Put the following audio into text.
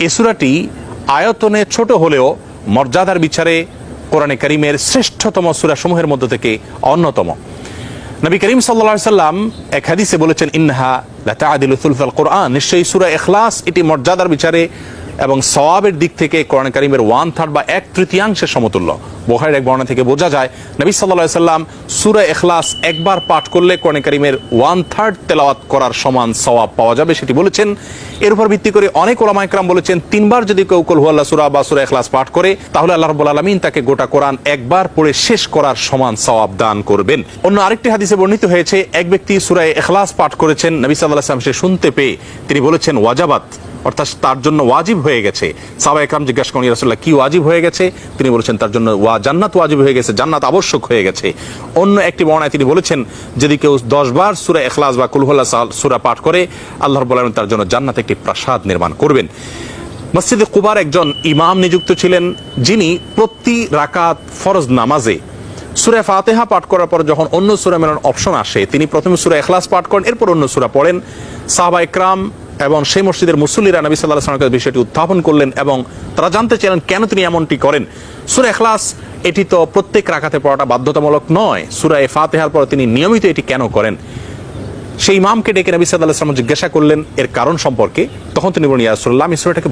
এই সূরাটি আয়তনে ছোট হলেও মর্যাদার বিচারে কোরআনে কারীমের শ্রেষ্ঠতম সূরাসমূহের মধ্য থেকে অন্যতম। নবী করিম সাল্লাল্লাহু আলাইহি সাল্লাম এক হাদিসে বলেছেন, ইন্নাহা লাতা'দিলু সুলসাল কোরআন, নিশ্চয়ই সূরা ইখলাস এটি মর্যাদার বিচারে এবং সওয়াবের দিক থেকে কোরআন কারীমের 1/3 বা 1/3 সমতুল্য। বুখারীর এক বর্ণনা থেকে বোঝা যায় নবী সাল্লাল্লাহু আলাইহি সাল্লাম সূরা ইখলাস একবার পাঠ করলে কোরআন কারীমের 1/3 তেলাওয়াত করার সমান সওয়াব পাওয়া যাবে, সেটি বলেছেন। এর উপর ভিত্তি করে অনেক উলামা ইকরাম বলেছেন, 3 বার যদি কেউ কুল হুয়াল্লাহ সূরা বা সূরা ইখলাস পাঠ করে তাহলে আল্লাহ রাব্বুল আলামিন তাকে গোটা কোরআন একবার পড়ে শেষ করার সমান সওয়াব দান করবেন। অন্য আরেকটি হাদিসে বর্ণিত হয়েছে, এক ব্যক্তি সূরা ইখলাস পাঠ করেছেন, নবী সাল্লাল্লাহু আলাইহি ওয়াসাল্লাম সে শুনতে পেয়ে তিনি বলেছেন ওয়াজাবাত, অর্থাৎ তার জন্য ওয়াজিব হয়ে গেছে। সাহাবা ইকরাম জিজ্ঞাসা করেন, ইয়া রাসূলুল্লাহ কি ওয়াজিব হয়ে গেছে? তিনি বলেছেন তার জন্য জান্নাত ওয়াজিব হয়ে গেছে, জান্নাত আবশ্যক হয়ে গেছে। অন্য একটি বর্ণনায় তিনি বলেছেন, যদি কেউ 10 বার সূরা ইখলাস বা কুল হুয়াল্লাহ সূরা পাঠ করে আল্লাহ রাব্বুল আলামিন তার জন্য জান্নাতে একটি প্রাসাদ নির্মাণ করবেন। মসজিদে কুবার একজন ইমাম নিযুক্ত ছিলেন, যিনি প্রতি রাকাত ফরজ নামাজে সূরা ফাতিহা পাঠ করার পর যখন অন্য সূরা মেলানোর অপশন আসে তিনি প্রথমে সূরা ইখলাস পাঠ করেন, এরপর অন্য সূরা পড়েন। সাহাবা ইকরাম এবং সেই মসজিদের মুসল্লিরা নবী সাল্লাল্লাহু আলাইহি ওয়াসাল্লামের বিষয়টি উত্থাপন করলেন এবং তারা জানতে চাইলেন কেন তিনি এমনটি করেন। সূরা ইখলাস এটি তো প্রত্যেক রাকাতে পড়াটা বাধ্যতামূলক নয়, সূরা ফাতিহার পর তিনি নিয়মিত এটি কেন করেন? সেই ইমামকে ডেকে নবী সাল্লাল্লাহু আলাইহি ওয়াসাল্লাম জিজ্ঞাসা করলেন এর কারণ সম্পর্কে। তখন তিনি বলেন, ইয়া রাসূলুল্লাহ, আমি সূরাটাকে